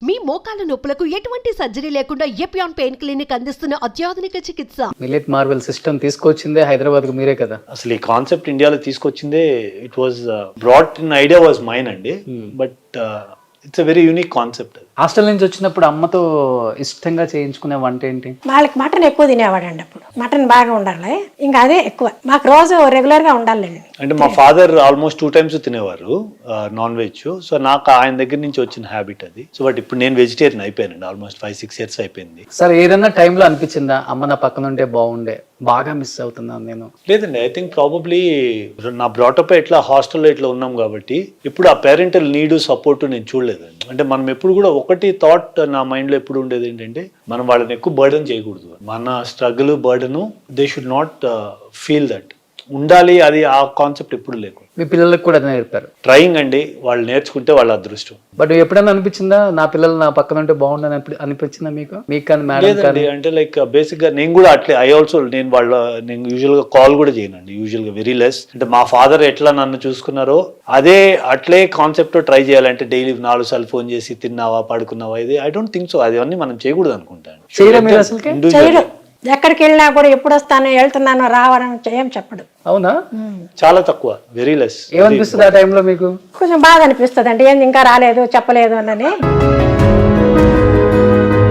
మీ మోకాల నొప్పులకు ఎటువంటి సర్జరీ లేకుండా ఎపియాన్ పెయిన్ క్లినిక్ అందిస్తున్న అత్యాధునిక చికిత్స. మిల్లెట్ మార్వెల్ సిస్టమ్ తీసుకొచ్చిందే హైదరాబాద్ కు మీరే కదా. అసలు ఈ కాన్సెప్ట్ ఇండియాలో తీసుకొచ్చిందే it was brought in idea was mine అండి, but it's a very unique concept. Hostel నుంచి వచ్చినప్పుడు అమ్మతో ఇష్టంగా చేయించుకునే వంట ఏంటి? వాళ్ళకి మటన్ ఎక్కువ తినేవాడండి. అప్పుడు మటన్ బాగా ఉండాలి, ఇంకా అదే ఎక్కువ మాకు రోజు రెగ్యులర్ గా ఉండాలండి. అంటే మా ఫాదర్ ఆల్మోస్ట్ 2 times తినేవారు నాన్ వెజ్, సో నాకు ఆయన దగ్గర నుంచి వచ్చిన హ్యాబిట్ అది. సో బట్ ఇప్పుడు నేను వెజిటేరియన్ అయిపోయానండి, ఆల్మోస్ట్ 5-6 years అయిపోయింది. సార్ ఏదన్నా టైంలో అనిపించిందా అమ్మ నా పక్కన ఉంటే బాగుండే, బాగా మిస్ అవుతున్నాను నేను? లేదండి, ఐ థింక్ ప్రాబబ్లీ నా బ్రాటప్ ఇట్లా హాస్టల్లో ఇట్లా ఉన్నాం కాబట్టి ఇప్పుడు ఆ పేరెంటల్ నీడ్ సపోర్ట్ నేను చూడలేదండి. అంటే మనం ఎప్పుడు కూడా ఒకటి థాట్ నా మైండ్లో ఎప్పుడు ఉండేది ఏంటంటే మనం వాళ్ళని ఎక్కువ బర్డన్ చేయకూడదు. మన struggle burden they should not feel that ఉండాలి, అది ఆ కాన్సెప్ట్ ఎప్పుడు లేకు. మీ పిల్లలకు కూడా నేర్పారు? ట్రయింగ్ అండి, వాళ్ళు నేర్చుకుంటే వాళ్ళ అదృష్టం. బట్ ఎప్పుడైనా అనిపించిందా నా పిల్లలు నా పక్కన ఉంటే బాగుండని అనిపించిందా మీకు? మీకు కానీ మేడం? లేదండి, అంటే లైక్ బేసిక్ గా నేను కూడా అట్లే నేను యూజువల్ గా కాల్ కూడా చేయనండి, యూజువల్ గా వెరీ లెస్. అంటే మా ఫాదర్ ఎట్లా నన్ను చూసుకున్నారో అదే అట్లే కాన్సెప్ట్ ట్రై చేయాలంటే డైలీ 4 సార్లు ఫోన్ చేసి తిన్నావా పడుకున్నావా, ఇది ఐ డోంట్ థింక్ సో. అది అన్ని మనం చేయకూడదు అనుకుంటాను. చేయడు, ఎక్కడికి వెళ్ళినా కూడా ఎప్పుడు వస్తాను వెళ్తున్నాను రావడం ఏం చెప్పడు. అవునా? చాలా తక్కువ, వెరీ లెస్. ఏమనిపిస్తుంది ఆ టైంలో మీకు? కొంచెం బాధ అనిపిస్తుంది అండి, ఏంది ఇంకా రాలేదు చెప్పలేదు అని.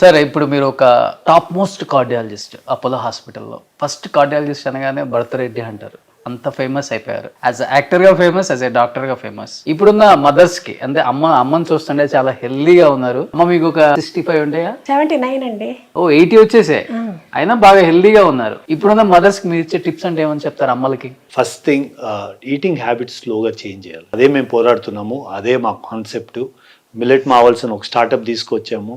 సరే, ఇప్పుడు మీరు ఒక టాప్ మోస్ట్ కార్డియాలజిస్ట్ అపోలో హాస్పిటల్లో. ఫస్ట్ కార్డియాలజిస్ట్ అనగానే భరతరెడ్డి అంటారు, అంత ఫేమస్ అయిపోయారు. యాజ్ యాక్టర్ గా ఫేమస్, యాజ్ ఏ డాక్టర్ గా ఫేమస్. ఇప్పుడున్న మదర్స్ కి అంటే అమ్మని చూస్తుంటే చాలా హెల్దీగా ఉన్నారు. అమ్మ మీకు ఒక 65 ఉంటాయా? 79 అండి. ఓ 80 వచ్చేసే, అయినా బాగా హెల్దీగా ఉన్నారు. ఇప్పుడున్న మదర్స్ కి మీరు ఇచ్చే టిప్స్ అంటే ఏమని చెప్తారు అమ్మలకి? ఫస్ట్ థింగ్, ఈటింగ్ హ్యాబిట్స్ స్లోగా చేంజ్ చేయాలి. అదే మేము పోరాడుతున్నాము, అదే మా కాన్సెప్ట్. మిల్లెట్ మార్వెల్స్ అని ఒక స్టార్ట్అప్ తీసుకొచ్చాము.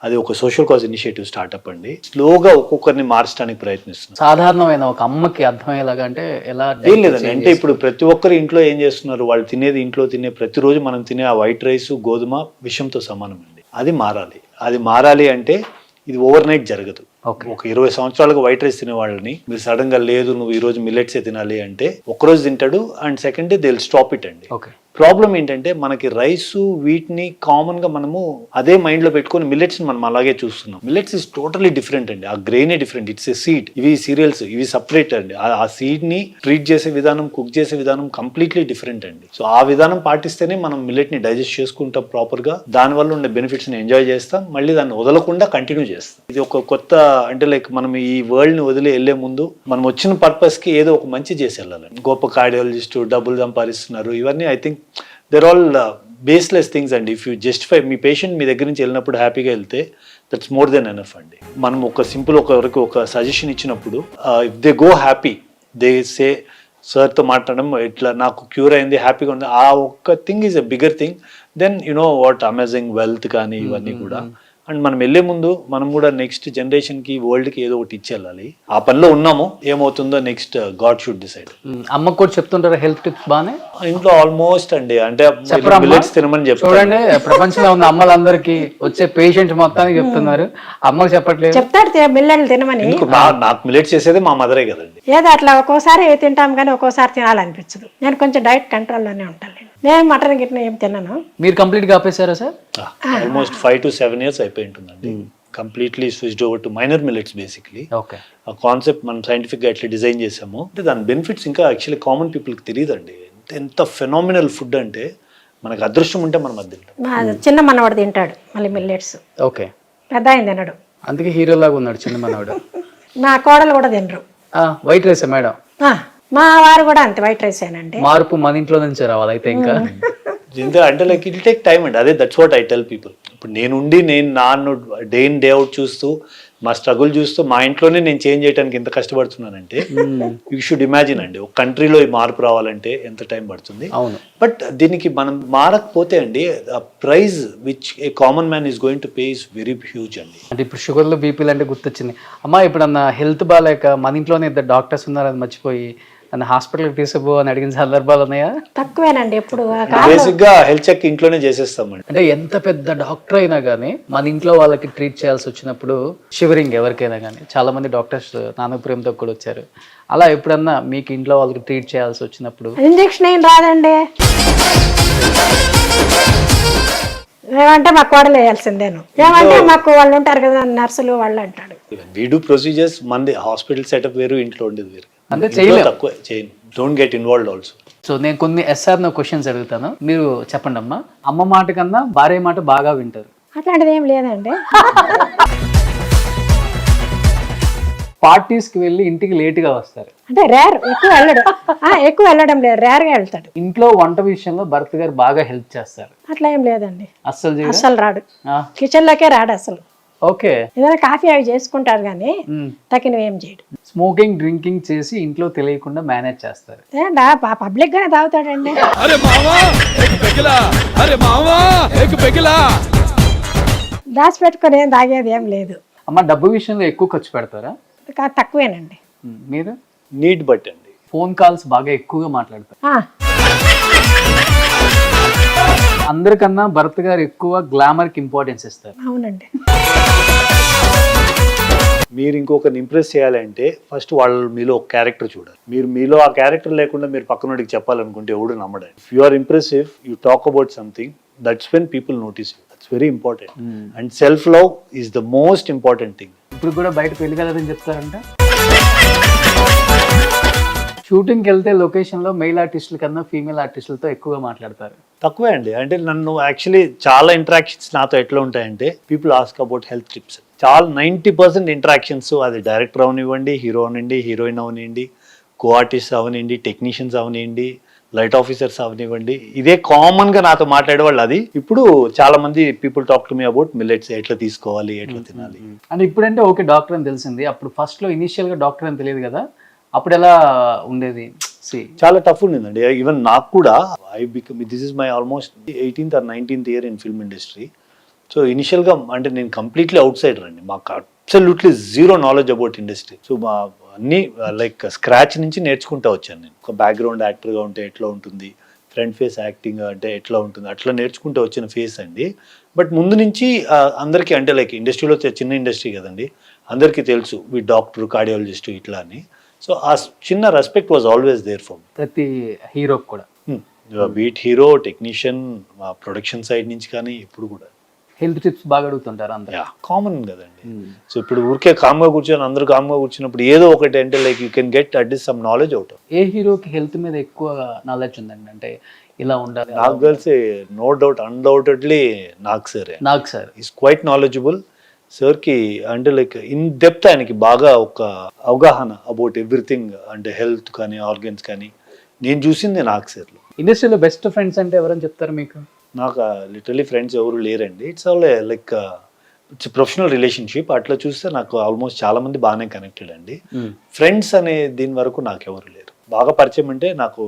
అది ఒక సోషల్ కాజ్ ఇనిషియేటివ్ స్టార్ట్అప్ అండి. స్లోగా ఒక్కొక్కరిని మార్చడానికి ప్రయత్నిస్తున్నాం. సాధారణమైన ఒక అమ్మకి అర్థమయ్యేలాగా అంటే ఎలా? ఏం లేదండి, అంటే ఇప్పుడు ప్రతి ఒక్కరు ఇంట్లో ఏం చేస్తున్నారు, వాళ్ళు తినేది ఇంట్లో తినే ప్రతిరోజు మనం తినే ఆ వైట్ రైస్ గోధుమ విషంతో సమానం అండి. అది మారాలి. అది మారాలి అంటే ఇది ఓవర్ నైట్ జరగదు. ఒక 20 సంవత్సరాలుగా వైట్ రైస్ తినే వాళ్ళని మీరు సడన్ గా లేదు నువ్వు ఈ రోజు మిల్లెట్సే తినాలి అంటే ఒక్కరోజు తింటాడు, and second day they will stop it అండి. ప్రాబ్లం ఏంటంటే మనకి రైసు వీటిని కామన్ గా మనము అదే మైండ్ లో పెట్టుకొని మిల్లెట్స్ మనం అలాగే చూస్తున్నాం. మిల్లెట్స్ ఇస్ టోటలీ డిఫరెంట్ అండి, ఆ గ్రెయినే డిఫరెంట్, ఇట్స్ ఏ సీడ్. ఇవి సీరియల్స్, ఇవి సపరేట్ అండి. ఆ సీడ్ ని ట్రీట్ చేసే విధానం, కుక్ చేసే విధానం కంప్లీట్లీ డిఫరెంట్ అండి. సో ఆ విధానం పాటిస్తేనే మనం మిల్లెట్ ని డైజెస్ట్ చేసుకుంటాం ప్రాపర్ గా, దాని వల్ల ఉండే బెనిఫిట్స్ ని ఎంజాయ్ చేస్తాం, మళ్ళీ దాన్ని వదలకుండా కంటిన్యూ చేస్తాం. ఇది ఒక కొత్త, అంటే లైక్ మనం ఈ వరల్డ్ ని వదిలి వెళ్లే ముందు మనం వచ్చిన పర్పస్ కి ఏదో ఒక మంచి చేసి వెళ్ళాలండి. గొప్ప కార్డియాలజిస్ట్ డబ్బులు సంపాదిస్తున్నారు, ఇవన్నీ I think they're all baseless things అండి. ఇఫ్ యూ జస్టిఫై మీ పేషెంట్ మీ దగ్గర నుంచి వెళ్ళినప్పుడు హ్యాపీగా వెళ్తే దట్స్ మోర్ దెన్ ఎనఫ్ అండి. మనం ఒక సింపుల్ ఒకరికి ఒక సజెషన్ ఇచ్చినప్పుడు if they go happy, they say సార్తో మాట్లాడడం ఇట్లా నాకు క్యూర్ అయింది, హ్యాపీగా ఉంది, ఆ ఒక్క thing is a bigger thing than you know what amazing wealth కానీ ఇవన్నీ కూడా. అండ్ మనం వెళ్లే ముందు మనం కూడా నెక్స్ట్ జనరేషన్ కి వరల్డ్ కి ఏదో ఒకటి ఇచ్చేయాలి. ఆ పనిలో ఉన్నాము, ఏమవుతుందో నెక్స్ట్ గాడ్ షుడ్ డిసైడ్. అమ్మకు కూడా చెప్తుంటారు హెల్త్ టిప్స్ బానే ఇంట్లో ఆల్మోస్ట్ అండి, అంటే మిల్లెట్స్ తినమని చెప్పి చూడండి. ప్రపంచంలో ఉన్న అమ్మలందరికీ వచ్చే పేషెంట్ మొత్తానికి చెప్తున్నారు, అమ్మకు చెప్పట్లేదు. చెప్తాడు మిల్లెట్లు తినమని. నాకు మిల్లెట్స్ చేసేది మా మదరే కదండి. ఏదో అట్లా ఒక్కోసారి తింటాం కానీ ఒక్కోసారి తినాలనిపించదు. నేను కొంచెం డైట్ కంట్రోల్లోనే ఉంటాను. నేను మటన్ గిట్న ఏం తిన్నాను. మీరు కంప్లీట్ గా ఆపేశారా సార్? ఆల్మోస్ట్ 5 to 7 years అయిపోయి ఉంటుందండి. Completely switched over to minor millets basically. ఆ కాన్సెప్ట్ మనం సైంటిఫిక్ గా ఎట్లా డిజైన్ చేసాము అంటే దాని బెనిఫిట్స్ ఇంకా యాక్చువల్లీ కామన్ పీపుల్ కి తెలియదండి. ఎంత ఫెనామినల్ ఫుడ్ అంటే మనకు అదృష్టం ఉంటే మనం అది తింటాం. చిన్న మనవాడు తింటాడు మళ్ళీ మిల్లెట్స్. ఓకే, పెద్ద ఆయన తినడు, అందుకే హీరో లాగా ఉన్నాడు చిన్న మనవాడు. నా కోడలు కూడా తినరు. White rice madam? మా వారు కూడా అంతే వైట్ రైస్ ఏనండి. మార్పు మన ఇంట్లో నుంచి రావాలి అయితే ఇంకా. అంటే లైక్ ఇట్ టేక్ టైమ్ అండి. అదే that's what I tell people. ఇప్పుడు నేను నాన్ను డే ఇన్ డే అవుట్ చూస్తూ మా స్ట్రగుల్ చూస్తూ మా ఇంట్లోనే నేను చేంజ్ చేయడానికి ఎంత కష్టపడుతున్నానంటే యూ షుడ్ ఇమాజిన్ అండి, ఒక కంట్రీలో ఈ మార్పు రావాలంటే ఎంత టైం పడుతుంది. బట్ దీనికి మనం మారకపోతే అండి price which a common man is going to pay is very huge అండి. అంటే ఇప్పుడు షుగర్లు బీపీలు అంటే గుర్తొచ్చింది అమ్మా, ఇప్పుడన్నా హెల్త్ బాగాలేక మన ఇంట్లోనే 2 డాక్టర్స్ ఉన్నారు అది మర్చిపోయి నన్ను హాస్పిటల్కి తీసుకుపో అని అడిగిన సందర్భాలు ఉన్నాయా? తక్కువేనండి. ఎప్పుడు బేసిక్ గా హెల్త్ చెక్ ఇంట్లోనే చేసేస్తామండి. అంటే ఎంత పెద్ద డాక్టర్ అయినా కానీ మన ఇంట్లో వాళ్ళకి ట్రీట్ చేయాల్సి వచ్చినప్పుడు షివరింగ్ ఎవరికైనా కానీ. చాలా మంది డాక్టర్స్ నానపురంతో కూడా వచ్చారు. అలా ఎప్పుడన్నా మీకు ఇంట్లో వాళ్ళకి ట్రీట్ చేయాల్సి వచ్చినప్పుడు? ఇంజెక్షన్ ఏం రాదండి, ఏమంటే మా కోడలు వేయాల్సిందేను, ఏమంటే మాకు వాళ్ళు ఉంటారు కదా నర్సులు వాళ్ళు అంటాడు. వీడు ప్రొసీజర్స్ మంది హాస్పిటల్ సెటప్ వేరు, ఇంట్లో ఉండేది వేరు. అంటే ఇంట్లో చేయలేం. తక్కువ చేయను, don't get involved also. So నేను కొన్ని ఎస్ఆర్ క్వశ్చన్స్ అడుగుతాను, మీరు చెప్పండి అమ్మా. అమ్మ మాట కన్నా భార్య మాట బాగా వింటారు. అట్లాంటిది ఏం లేదండి. పార్టీస్కి వెళ్ళి ఇంటికి లేటుగా వస్తారు. అంటే రేర్, ఎక్కువ వెళ్ళడం లేదు, రేర్గా వెళ్తాడు. ఇంట్లో వంట విషయంలో భర్త గారు బాగా హెల్ప్ చేస్తారు. అట్లా ఏం లేదండి, అస్సలు చేయరా? అస్సలు రాడు, ఆ, కిచెన్లోకే రాడు అసలు. ఓకే. ఏదైనా కాఫీ అవి చేసుకుంటారు కానీ తగినవి ఏం చేయడు. స్మోకింగ్ డ్రింకింగ్ చేసి ఇంట్లో తెలియకుండా మేనేజ్ చేస్తారు. ఏంటా పబ్లిక్ గానే తాగుతాడండి. దాచిపెట్టుకొని ఏం తాగేది ఏం లేదు. అమ్మ డబ్బు విషయంలో ఎక్కువ ఖర్చు పెడతారా? తక్కువేనండి. మీరు? నీడ్ బట్ అండి. ఫోన్ కాల్స్ బాగా ఎక్కువగా మాట్లాడతారు. ఆ, అందరికన్నా భర్త గారు ఎక్కువ గ్లామర్ కి ఇంపార్టెన్స్ ఇస్తారు. అవునండి. మీరు ఇంకొకరిని ఇంప్రెస్ చేయాలంటే ఫస్ట్ వాళ్ళు మీలో ఒక క్యారెక్టర్ చూడాలి. మీరు మీలో ఆ క్యారెక్టర్ లేకుండా మీరు పక్కనోడికి చెప్పాలనుకుంటే ఎవడు నమ్మడండి. If you are impressive, you talk about something, that's when people notice you. That's very important. And self love is the most important thing. ఇప్పుడు కూడా బయటకు వెళ్ళగలరని చెప్తారంట. షూటింగ్కి వెళ్తే లొకేషన్లో మెయిల్ ఆర్టిస్టుల కన్నా ఫీమేల్ ఆర్టిస్టులతో ఎక్కువగా మాట్లాడతారు. తక్కువే అండి. అంటే నన్ను యాక్చువల్లీ చాలా ఇంటరాక్షన్స్ నాతో ఎట్లా ఉంటాయంటే, people ask about health tips. చాలా 90% ఇంటరాక్షన్స్, అది డైరెక్టర్ అవనివ్వండి, హీరో అవనండి, హీరోయిన్ అవనివ్వండి, కో ఆర్టిస్ట్ అవనివ్వండి, టెక్నీషియన్స్ అవనివ్వండి, లైట్ ఆఫీసర్స్ అవనివ్వండి, ఇదే కామన్గా నాతో మాట్లాడేవాళ్ళు. అది ఇప్పుడు చాలా మంది people talk to me about millets, ఎట్లా తీసుకోవాలి, ఎట్లా తినాలి. అండ్ ఇప్పుడంటే ఓకే డాక్టర్ అని తెలిసింది, అప్పుడు ఫస్ట్లో ఇనీషియల్గా డాక్టర్ అని తెలియదు కదా, అప్పుడు ఎలా ఉండేది? చాలా టఫ్ ఉండిందండి. ఈవెన్ నాకు కూడా this is my almost 18th or 19th year in film industry. So ఇనిషియల్గా అంటే నేను కంప్లీట్లీ అవుట్ సైడర్ అండి. మాకు absolutely zero knowledge about industry. So మా అన్ని లైక్ స్క్రాచ్ నుంచి నేర్చుకుంటూ వచ్చాను నేను. ఒక బ్యాక్గ్రౌండ్ యాక్టర్గా ఉంటే ఎట్లా ఉంటుంది, ఫ్రంట్ ఫేస్ యాక్టింగ్ అంటే ఎట్లా ఉంటుంది, అట్లా నేర్చుకుంటూ వచ్చిన ఫేస్ అండి. బట్ ముందు నుంచి అందరికీ అంటే లైక్ ఇండస్ట్రీలో చిన్న ఇండస్ట్రీ కదండి, అందరికీ తెలుసు ఈ డాక్టర్, కార్డియాలజిస్ట్ ఇట్లా అని. సో ఆ చిన్న respect was always there for me. ప్రతి హీరోకి కూడా be it hero, technician, production side నుంచి కానీ ఇప్పుడు కూడా హెల్త్ టిప్స్ బాగా అడుగుతుంటారు అందరూ. కామన్ కదండి. సో ఇప్పుడు ఊరికే కామ్గా కూర్చొని అందరూ కామ్గా కూర్చున్నప్పుడు ఏదో ఒకటి అంటే like you can get at least some knowledge out. ఏ హీరోకి హెల్త్ మీద ఎక్కువ నాలెడ్జ్ ఉందండి? అంటే ఇలా ఉండాలి. నాకు తెలిసి no doubt, undoubtedly Nag sir is quite knowledgeable. సార్కి అంటే లైక్ ఇన్ డెప్త్ ఆయనకి బాగా ఒక అవగాహన అబౌట్ ఎవ్రీథింగ్, అంటే హెల్త్ కానీ ఆర్గన్స్ కానీ. నేను చూసింది నాగ్ సార్లో. ఇండస్ట్రీలో బెస్ట్ ఫ్రెండ్స్ అంటే ఎవరని చెప్తారు మీకు? నాకు లిటరలీ ఫ్రెండ్స్ ఎవరు లేరండి. It's all like it's professional relationship. అట్లా చూస్తే నాకు ఆల్మోస్ట్ చాలా మంది బాగానే కనెక్టెడ్ అండి. ఫ్రెండ్స్ అనే దీని వరకు నాకు ఎవరు లేరు. బాగా పరిచయం అంటే నాకు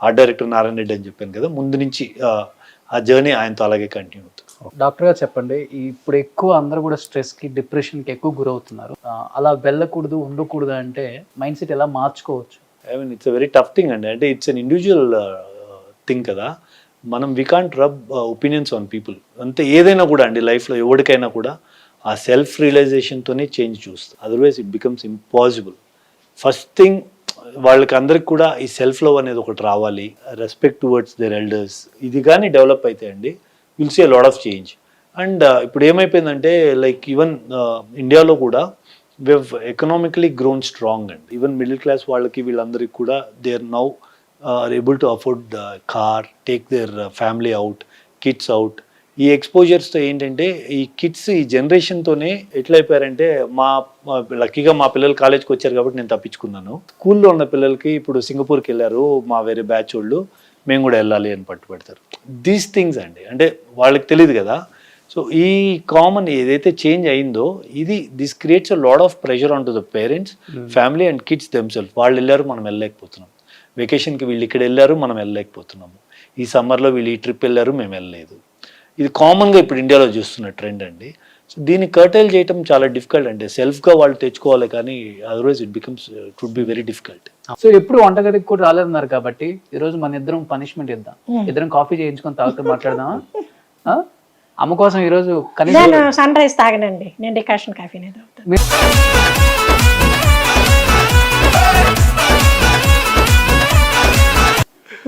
ఆర్ట్ డైరెక్టర్ నారాయణ రెడ్డి అని చెప్పాను కదా, ముందు నుంచి ఆ జర్నీ ఆయనతో అలాగే కంటిన్యూ అవుతుంది. డాక్టర్ గారు చెప్పండి, ఇప్పుడు ఎక్కువ అందరూ కూడా స్ట్రెస్కి, డిప్రెషన్కి ఎక్కువ గురవుతున్నారు. అలా వెళ్ళకూడదు, ఉండకూడదు అంటే మైండ్ సెట్ ఎలా మార్చుకోవచ్చు? I mean it's a very tough thing అండి. అంటే ఇట్స్ అన్ ఇండివిజువల్ థింగ్ కదా. మనం we can't rub opinions on people. అంతే ఏదైనా కూడా అండి లైఫ్లో ఎవరికైనా కూడా ఆ సెల్ఫ్ రియలైజేషన్తోనే చేంజ్ చూస్తుంది. Otherwise it becomes impossible. First thing వాళ్ళకి అందరికి కూడా ఈ సెల్ఫ్ లవ్ అనేది ఒకటి రావాలి, రెస్పెక్ట్ టువర్డ్స్ దేర్ ఎల్డర్స్. ఇది కానీ డెవలప్ అయితే అండి will see a lot of change. And ఇప్పుడు ఏమైపోయిందంటే లైక్ ఈవెన్ ఇండియాలో కూడా we have economically grown strong and even middle class వాళ్ళకి వీళ్ళందరికీ కూడా they are now are able to afford car, take their family out, kids out. ఈ ఎక్స్పోజర్స్తో ఏంటంటే ఈ కిడ్స్ ఈ జనరేషన్తోనే ఎట్లయిపోయారంటే లక్కీగా మా పిల్లలు కాలేజ్కి వచ్చారు కాబట్టి నేను తప్పించుకున్నాను. స్కూల్లో ఉన్న పిల్లలకి ఇప్పుడు సింగపూర్కి వెళ్ళారు మా వేరే బ్యాచ్ వాళ్ళు, మేము కూడా వెళ్ళాలి అని పట్టుబడతారు. దీస్ థింగ్స్ అండి అంటే వాళ్ళకి తెలియదు కదా. సో ఈ కామన్ ఏదైతే చేంజ్ అయిందో ఇది this creates a lot of pressure on to the parents, family and kids themself. వాళ్ళు వెళ్ళారు, మనం వెళ్ళలేకపోతున్నాం. వెకేషన్కి వీళ్ళు ఇక్కడ వెళ్ళారు, మనం వెళ్ళలేకపోతున్నాము. ఈ సమ్మర్లో వీళ్ళు ఈ ట్రిప్ వెళ్ళారు, మేము వెళ్ళలేదు. ఇది కామన్గా ఇప్పుడు ఇండియాలో చూస్తున్న ట్రెండ్ అండి. సో దీన్ని కర్టైల్ చేయడం చాలా డిఫికల్ట్ అండి. సెల్ఫ్గా వాళ్ళు తెచ్చుకోవాలి కానీ otherwise it becomes it would be very difficult. So ఎప్పుడు వంటగదికి కూడా రాలేదన్నారు కాబట్టి ఈరోజు మన ఇద్దరం పనిష్మెంట్ ఇద్దాం. ఇద్దరం కాఫీ చేయించుకొని తాగుతూ మాట్లాడదామా? అమ్మ కోసం ఈరోజు నేను సన్ రైజ్ తాగనండి, నేను డికాషన్ కాఫీనే తాగుతాను.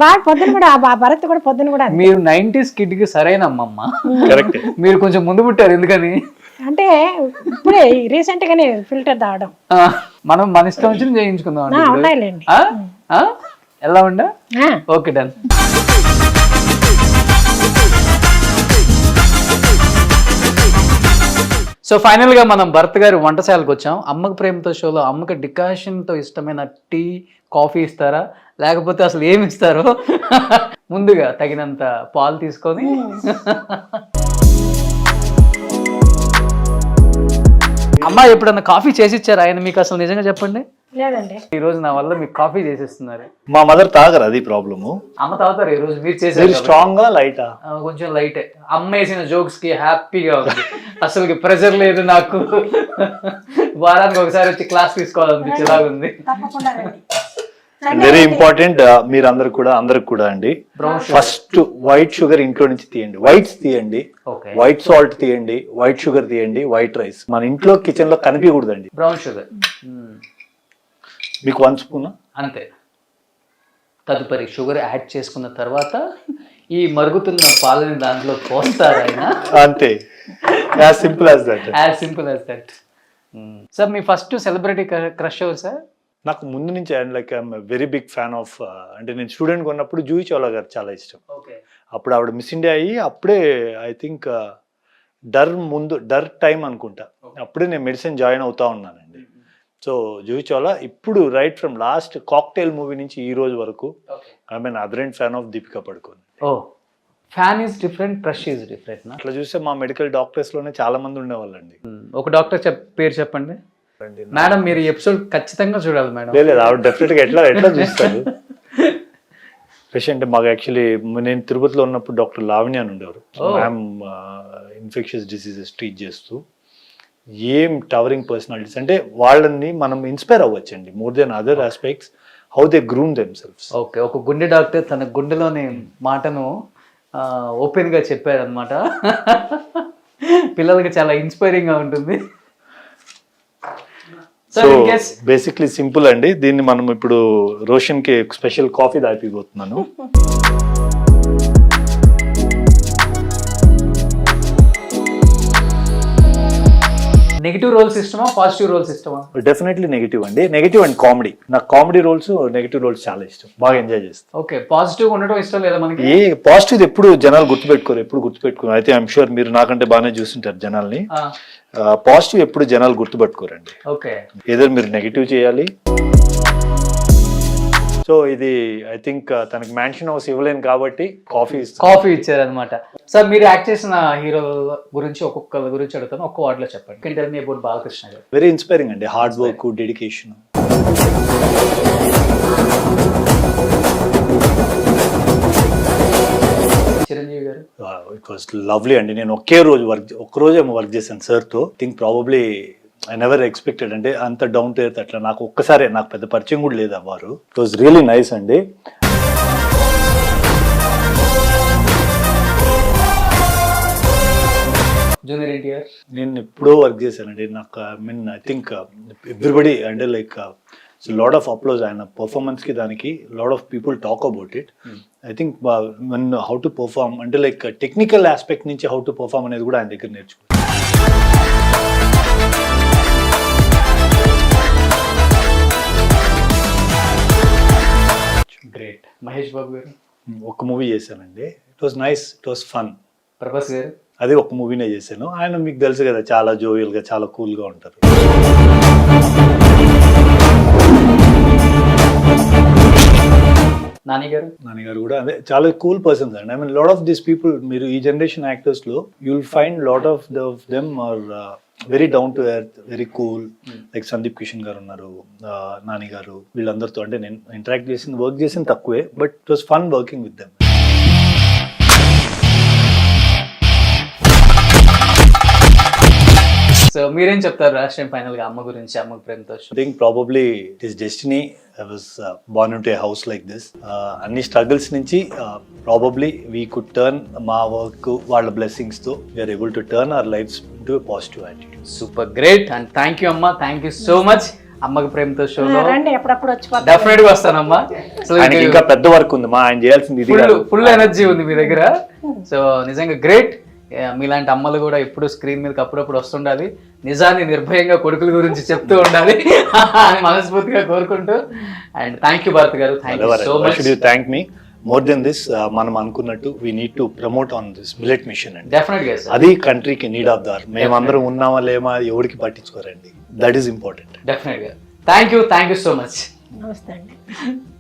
వాడు పొద్దున కూడా ఆ భరత్ కూడా పొద్దున కూడా అంతే. మీరు 90s కిడ్ కి సరైన అమ్మమ్మ. కరెక్ట్. మీరు కొంచెం ముందు పుట్టారు ఎందుకని? అంటే ఇప్పుడే రీసెంట్ గానే ఫిల్టర్ తాగడం. మనం మన ఇష్టం వచ్చి చేయించుకుందాం అండి ఇప్పుడు. ఉన్నాయిలేండి. ఎలా ఉండా? ఆ, ఓకే డన్. సో ఫైనల్ గా మనం భరత్ గారి వంటశాలకు వచ్చాం. అమ్మకి ప్రేమతో షోలో అమ్మకి డికాషన్ తో ఇష్టమైన టీ కాఫీ ఇస్తారా లేకపోతే అసలు ఏమి ఇస్తారో ముందుగా తగినంత పాలు తీసుకొని అమ్మ ఎప్పుడన్నా కాఫీ చేసి ఇచ్చారా ఆయన మీకు? అసలు నిజంగా చెప్పండి. లేదండి. ఈ రోజు నా వల్ల మీకు కాఫీ చేసిస్తున్నారు. మా మదర్ తాగరు, అది ప్రాబ్లము. అమ్మ తాగుతారు. ఈ రోజు మీరు చేసే మీరు స్ట్రాంగ్ గా లైటా? కొంచెం లైటే. అమ్మ వేసిన జోక్స్ కి హ్యాపీగా ఉంది. అసలు ప్రెషర్ లేదు నాకు. వారానికి ఒకసారి వచ్చి క్లాస్ తీసుకోవాలనిపించేలాగా ఉంది. తప్పకుండా రండి. Very important. మీరు అందరికి కూడా అండి, ఫస్ట్ వైట్ షుగర్ ఇంట్లో నుంచి తీయండి. వైట్స్ తీయండి, వైట్ సాల్ట్ తీయండి, వైట్ షుగర్ తీయండి, వైట్ రైస్ మన ఇంట్లో కిచెన్ లో కనిపించకూడదండి. బ్రౌన్ షుగర్ మీకు 1 స్పూన్ అంతే. తదుపరి షుగర్ యాడ్ చేసుకున్న తర్వాత ఈ మరుగుతున్న పాలని దాంట్లో పోస్తారు ఆయన. అంతే. As simple as that. As simple as that. Sir మీ ఫస్ట్ సెలబ్రిటీ క్రష్ ఎవరు సార్? నాకు ముందు నుంచి like I'm very big fan of, అంటే నేను స్టూడెంట్గా ఉన్నప్పుడు జూహీ చౌలా గారు చాలా ఇష్టం. అప్పుడు ఆవిడ మిస్ ఇండియా అయ్యి అప్పుడే ఐ థింక్ డర్ టైం అనుకుంటా, అప్పుడే నేను మెడిసిన్ జాయిన్ అవుతా ఉన్నానండి. సో జూహీ చౌలా ఇప్పుడు right from last Cocktail movie నుంచి ఈ రోజు వరకు I mean ardent fan of Deepika Padukone. Oh, fan is different, crush is different. అట్లా చూస్తే మా మెడికల్ డాక్టర్స్ లోనే చాలా మంది ఉండేవాళ్ళండి. ఒక డాక్టర్ పేరు చెప్పండి మేడం. మీరు ఎపిసోడ్ ఖచ్చితంగా చూడాలి మేడం. లేదు ఆవిడ డెఫినెట్ గా ఎట్లా చూస్తారు. పేషెంట్ మాకు యాక్చువల్లీ నేను తిరుపతిలో ఉన్నప్పుడు డాక్టర్ లావణ్య అని ఉండేవారు. మ్యామ్ ఇన్ఫెక్షన్స్ డిసీజెస్ ట్రీట్ చేస్తూ ఏం టవరింగ్ పర్సనాలిటీస్, అంటే వాళ్ళని మనం ఇన్స్పైర్ అవ్వచ్చండి more than other aspects, how they groom themselves. Okay, ఒక గుండె డాక్టర్ తన గుండెలోని మాటను ఓపెన్ గా చెప్పారనమాట. పిల్లలకి చాలా ఇన్స్పైరింగ్ గా ఉంటుంది. సో బేసిక్లీ సింపుల్ అండి. దీన్ని మనం ఇప్పుడు రోషన్ కి స్పెషల్ కాఫీ తాగిపోతున్నాను. నెగిటివ్ రోల్స్ ఇష్టమా పాజిటివ్ రోల్స్ ఇష్టమా? డెఫినెట్లీ నెగిటివ్ అండి. Negative and comedy. నాకు కామెడీ రోల్స్ నెగిటివ్ రోల్స్ చాలా ఇష్టం, బాగా ఎంజాయ్ చేస్తాను. ఓకే, పాజిటివ్ ఉండడం ఇష్టం లేదా మనకి? ఏ పాజిటివ్ ఎప్పుడు జనాలు గుర్తుపెట్టుకోరు. అయితే ఐఎమ్ షూర్ మీరు నాకంటే బాగానే చూస్తుంటారు జనాల్ని. పాజిటివ్ ఎప్పుడు జనాలు గుర్తుపెట్టుకోరండి. ఓకే, ఏదో మీరు నెగిటివ్ చేయాలి. సో ఇది ఐ థింక్ తనకి మ్యాన్షన్ హౌస్ ఇవ్వలేను కాబట్టి కాఫీ ఇచ్చారనమాట. సార్ మీరు యాక్ట్ చేసిన హీరో గురించి ఒక్కొక్కరి గురించి అడుగుతాను, ఒక్క వార్డ్ లో చెప్పండి. Can tell me about Balakrishna garu. Very inspiring అండి. Hard work, dedication. Chiranjeevi garu. It was lovely అండి. నేను ఒక్కరోజే వర్క్ చేశాను సార్తో. Think probably I never expected, అంటే అంత డౌన్ టు ఎర్త్ అట్లా. నాకు ఒక్కసారే, నాకు పెద్ద పరిచయం కూడా లేదు Avvaru. It was really nice అండి. జూనియర్ ఎన్టీఆర్ నేను ఎప్పుడో వర్క్ చేశానండి. నాకు ఐ థింక్ ఎవ్రీబడి అంటే లైక్ లాట్ ఆఫ్ అప్లోజ్ ఆయన పర్ఫార్మెన్స్ కి, దానికి lot of people talk about it. I think how to perform అంటే లైక్ టెక్నికల్ ఆస్పెక్ట్ నుంచి హౌ టు పర్ఫార్మ్ అనేది కూడా ఆయన దగ్గర నేర్చుకున్నాను. గ్రేట్. మహేష్ బాబు గారు. ఒక మూవీ చేశానండి. It was nice, it was fun. Prabhas గారు. అది ఒక మూవీనే చేశాను. ఆయన మీకు తెలుసు కదా, చాలా జోవియల్ గా, చాలా కూల్ గా ఉంటారు. నాని గారు కూడా అదే చాలా కూల్ పర్సన్స్ అండి. I mean lot of this people, మీరు ఈ జనరేషన్ యాక్టర్స్ లో you'll find lot of them are very down to earth, very cool. Like Sandeep Kishan గారు ఉన్నారు, నాని గారు, వీళ్ళందరితో అంటే నేను ఇంటరాక్ట్ వర్క్ చేసింది తక్కువే, but it was fun working with them. So మీరేం చెప్తారు రాష్ట్రం ఫైనల్ గా అమ్మ గురించి, అమ్మ ప్రేమతో? I think probably it is destiny. I was born into a house like this. అన్ని స్ట్రగుల్స్ నుంచి probably we could turn మా వర్క్, వాళ్ళ blessings తో we are able to turn our lives into a positive attitude. Super great and thank you అమ్మ, thank you so much. అమ్మకి ప్రేమతో షోలో రండి ఎప్పుడప్పుడు వచ్చిపోతాం. డెఫినెట్ గా వస్తానమ్మా. అసలు ఆయనకి ఇంకా పెద్ద వర్క్ ఉంది మా, ఆయన చేయాల్సింది ఇది కాదు. ఫుల్ ఎనర్జీ ఉంది మీ దగ్గర. సో నిజంగా గ్రేట్. మీలాంటి అమ్మలు కూడా ఎప్పుడు స్క్రీన్ మీదకి అప్పుడప్పుడు వస్తుండాలి, నిజాన్ని నిర్భయంగా కొడుకుల గురించి చెప్తూ ఉండాలి అని మనస్ఫూర్తిగా కోరుకుంటూ. అండ్ థ్యాంక్ యూ భారత్ గారు, thank you so much. Thank me more than this. మనం అనుకున్నట్టు we need to promote on this millet mission అండి. డెఫినెట్ గా సార్, అది కంట్రీకి నీడ్ ఆఫ్ ద అవర్. మేమందరం ఉన్నామా లేమా ఎవరికి పట్టించుకోరండి, దట్ ఈస్ ఇంపార్టెంట్. డెఫినెట్ గా. Thank you so much. నమస్తే అండి.